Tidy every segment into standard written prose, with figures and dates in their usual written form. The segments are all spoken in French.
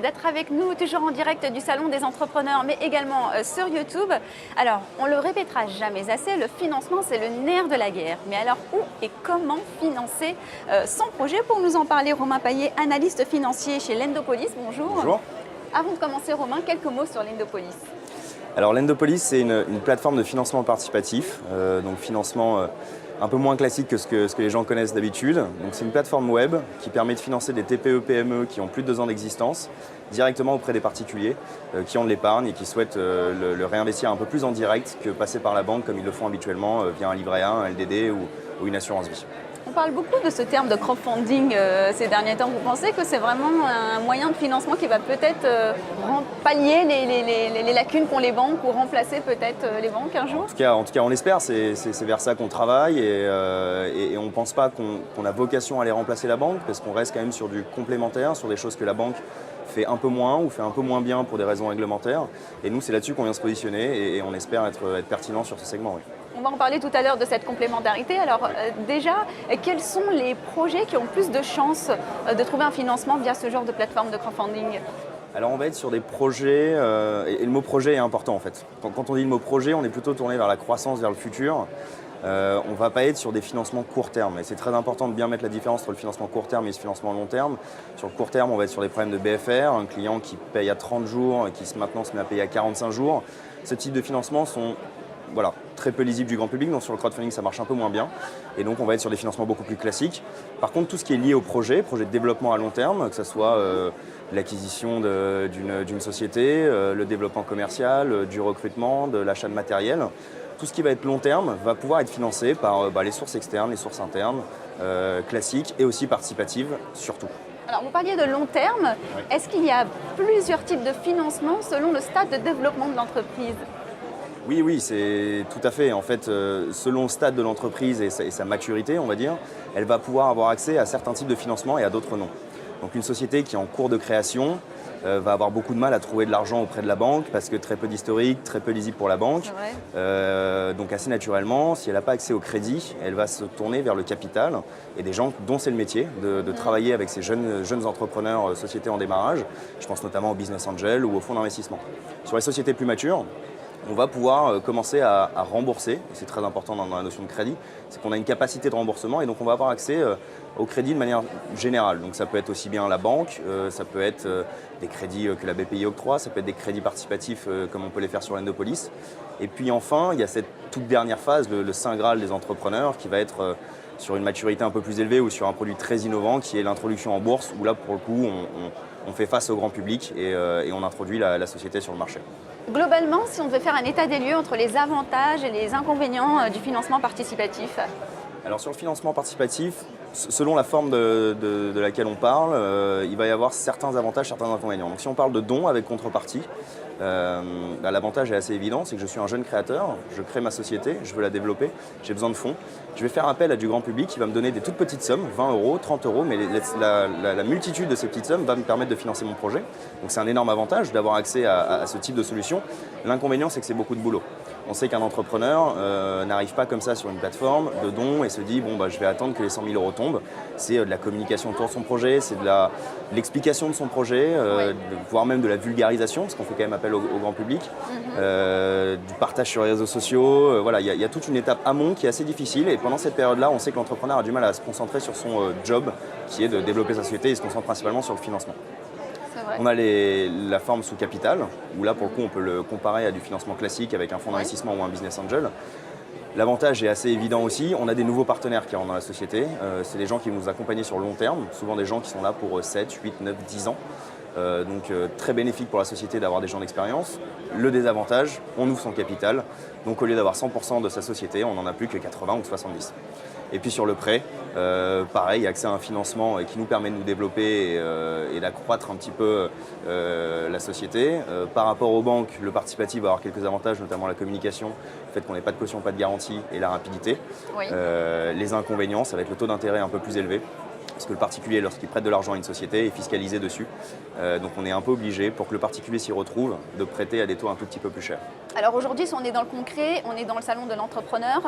d'être avec nous, toujours en direct du Salon des entrepreneurs, mais également sur YouTube. Alors, on le répétera jamais assez, le financement, c'est le nerf de la guerre. Mais alors, où et comment financer son projet? Pour nous en parler, Romain Paillet, analyste financier chez Lendopolis. Bonjour. Bonjour. Avant de commencer, Romain, quelques mots sur Lendopolis. Alors Lendopolis, c'est une plateforme de financement participatif, donc financement un peu moins classique que ce que les gens connaissent d'habitude. Donc c'est une plateforme web qui permet de financer des TPE-PME qui ont plus de 2 ans d'existence directement auprès des particuliers qui ont de l'épargne et qui souhaitent le réinvestir un peu plus en direct que passer par la banque comme ils le font habituellement via un livret A, un LDD ou une assurance vie. On parle beaucoup de ce terme de crowdfunding ces derniers temps. Vous pensez que c'est vraiment un moyen de financement qui va peut-être pallier les lacunes qu'ont les banques ou remplacer peut-être les banques un jour? En tout cas, on l'espère. C'est vers ça qu'on travaille et on ne pense pas qu'on a vocation à aller remplacer la banque parce qu'on reste quand même sur du complémentaire, sur des choses que la banque fait un peu moins ou fait un peu moins bien pour des raisons réglementaires. Et nous, c'est là-dessus qu'on vient se positionner et on espère être pertinent sur ce segment. Oui. On va en parler tout à l'heure de cette complémentarité. Alors déjà, quels sont les projets qui ont plus de chances de trouver un financement via ce genre de plateforme de crowdfunding? Alors on va être sur des projets, et le mot projet est important en fait. Quand on dit le mot projet, on est plutôt tourné vers la croissance, vers le futur. On ne va pas être sur des financements court terme. Et c'est très important de bien mettre la différence entre le financement court terme et le financement long terme. Sur le court terme, on va être sur des problèmes de BFR, un client qui paye à 30 jours et qui maintenant se met à payer à 45 jours. Ce type de financements sont très peu lisibles du grand public, donc sur le crowdfunding ça marche un peu moins bien. Et donc on va être sur des financements beaucoup plus classiques. Par contre, tout ce qui est lié au projet de développement à long terme, que ce soit l'acquisition d'une société, le développement commercial, du recrutement, de l'achat de matériel, tout ce qui va être long terme va pouvoir être financé par les sources externes, les sources internes, classiques et aussi participatives surtout. Alors vous parliez de long terme, oui. Est-ce qu'il y a plusieurs types de financement selon le stade de développement de l'entreprise? Oui, c'est tout à fait. En fait, selon le stade de l'entreprise et sa maturité, on va dire, elle va pouvoir avoir accès à certains types de financement et à d'autres non. Donc une société qui est en cours de création va avoir beaucoup de mal à trouver de l'argent auprès de la banque parce que très peu d'historique, très peu lisible pour la banque. Donc assez naturellement, si elle n'a pas accès au crédit, elle va se tourner vers le capital et des gens dont c'est le métier de travailler avec ces jeunes entrepreneurs, sociétés en démarrage. Je pense notamment aux business angels ou aux fonds d'investissement. Sur les sociétés plus matures, on va pouvoir commencer à rembourser, et c'est très important dans la notion de crédit, c'est qu'on a une capacité de remboursement et donc on va avoir accès au crédit de manière générale. Donc ça peut être aussi bien la banque, ça peut être des crédits que la BPI octroie, ça peut être des crédits participatifs comme on peut les faire sur Lendopolis. Et puis enfin, il y a cette toute dernière phase, le saint graal des entrepreneurs qui va être sur une maturité un peu plus élevée ou sur un produit très innovant qui est l'introduction en bourse où là pour le coup on fait face au grand public et on introduit la société sur le marché. Globalement, si on devait faire un état des lieux entre les avantages et les inconvénients du financement participatif? Alors sur le financement participatif, selon la forme de laquelle on parle, il va y avoir certains avantages, certains inconvénients. Donc si on parle de dons avec contrepartie, l'avantage est assez évident, c'est que je suis un jeune créateur, je crée ma société, je veux la développer, j'ai besoin de fonds. Je vais faire appel à du grand public qui va me donner des toutes petites sommes, 20 euros, 30 euros, mais la multitude de ces petites sommes va me permettre de financer mon projet. Donc c'est un énorme avantage d'avoir accès à ce type de solution. L'inconvénient, c'est que c'est beaucoup de boulot. On sait qu'un entrepreneur n'arrive pas comme ça sur une plateforme de dons et se dit je vais attendre que les 100 000 euros tombent. C'est de la communication autour de son projet, c'est de l'explication de son projet, voire même de la vulgarisation, parce qu'on fait quand même appel au grand public, du partage sur les réseaux sociaux. Il y a toute une étape amont qui est assez difficile et pendant cette période-là, on sait que l'entrepreneur a du mal à se concentrer sur son job, qui est de développer sa société et se concentre principalement sur le financement. On a la forme sous capital, où là pour le coup on peut le comparer à du financement classique avec un fonds d'investissement ou un business angel. L'avantage est assez évident aussi, on a des nouveaux partenaires qui rentrent dans la société, c'est des gens qui vont nous accompagner sur le long terme, souvent des gens qui sont là pour 7, 8, 9, 10 ans. Donc très bénéfique pour la société d'avoir des gens d'expérience. Le désavantage, on ouvre son capital, donc au lieu d'avoir 100% de sa société, on n'en a plus que 80 ou 70. Et puis sur le prêt, pareil, accès à un financement qui nous permet de nous développer et d'accroître un petit peu la société. Par rapport aux banques, le participatif va avoir quelques avantages, notamment la communication, le fait qu'on n'ait pas de caution, pas de garantie et la rapidité. Oui. Les inconvénients, ça va être le taux d'intérêt un peu plus élevé. Parce que le particulier, lorsqu'il prête de l'argent à une société, est fiscalisé dessus. Donc on est un peu obligé, pour que le particulier s'y retrouve, de prêter à des taux un tout petit peu plus chers. Alors aujourd'hui, si on est dans le concret, on est dans le salon de l'entrepreneur.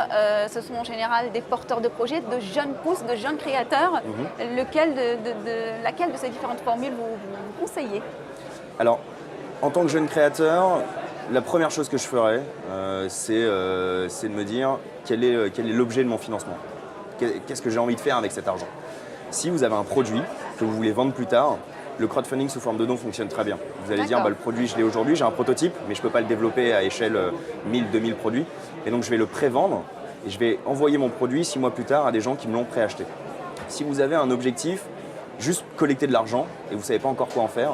Ce sont en général des porteurs de projets, de jeunes pousses, de jeunes créateurs. Laquelle de ces différentes formules vous conseillez? Alors, en tant que jeune créateur, la première chose que je ferais, c'est de me dire quel est l'objet de mon financement. Qu'est-ce que j'ai envie de faire avec cet argent? Si vous avez un produit que vous voulez vendre plus tard, le crowdfunding sous forme de don fonctionne très bien. Vous allez dire, le produit, je l'ai aujourd'hui, j'ai un prototype, mais je ne peux pas le développer à échelle 1000, 2000 produits. Et donc, je vais le pré-vendre et je vais envoyer mon produit 6 mois plus tard à des gens qui me l'ont préacheté. Si vous avez un objectif, juste collecter de l'argent et vous ne savez pas encore quoi en faire,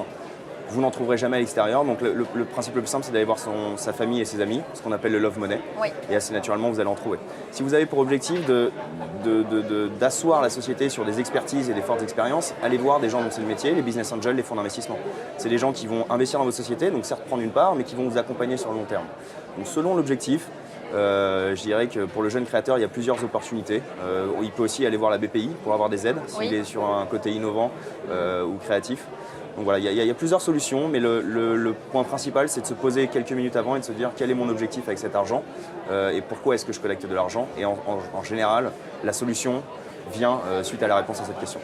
vous n'en trouverez jamais à l'extérieur. Donc le principe le plus simple, c'est d'aller voir sa famille et ses amis, ce qu'on appelle le love money. Oui. Et assez naturellement, vous allez en trouver. Si vous avez pour objectif d'asseoir la société sur des expertises et des fortes expériences, allez voir des gens dont c'est le métier, les business angels, les fonds d'investissement. C'est des gens qui vont investir dans votre société, donc certes prendre une part, mais qui vont vous accompagner sur le long terme. Donc selon l'objectif, je dirais que pour le jeune créateur, il y a plusieurs opportunités. Il peut aussi aller voir la BPI pour avoir des aides, s'il est sur un côté innovant ou créatif. Donc voilà, il y a plusieurs solutions, mais le point principal, c'est de se poser quelques minutes avant et de se dire quel est mon objectif avec cet argent et pourquoi est-ce que je collecte de l'argent. Et en général, la solution vient suite à la réponse à cette question.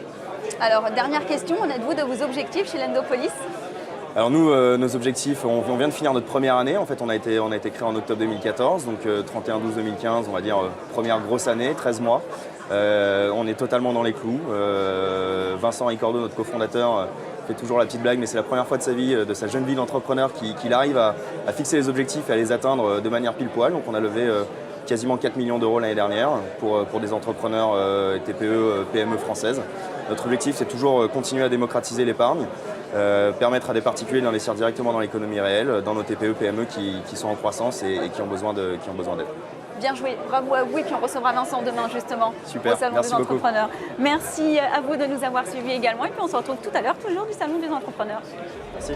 Alors, dernière question, en êtes-vous de vos objectifs chez Lendopolis? Alors nous, nos objectifs, on vient de finir notre première année. En fait, on a été créé en octobre 2014, donc 31-12-2015, on va dire première grosse année, 13 mois. On est totalement dans les clous. Vincent Ricordo, notre cofondateur, fait toujours la petite blague, mais c'est la première fois de sa vie, de sa jeune vie d'entrepreneur, qu'il arrive à fixer les objectifs et à les atteindre de manière pile poil. Donc on a levé quasiment 4 millions d'euros l'année dernière pour des entrepreneurs TPE, PME françaises. Notre objectif, c'est toujours continuer à démocratiser l'épargne, permettre à des particuliers d'investir directement dans l'économie réelle, dans nos TPE, PME qui sont en croissance et qui ont besoin d'aide. Bien joué, bravo à vous et puis on recevra Vincent demain justement Super, au Salon merci des Entrepreneurs. beaucoup. Merci à vous de nous avoir suivis également et puis on se retrouve tout à l'heure toujours du Salon des Entrepreneurs. Merci.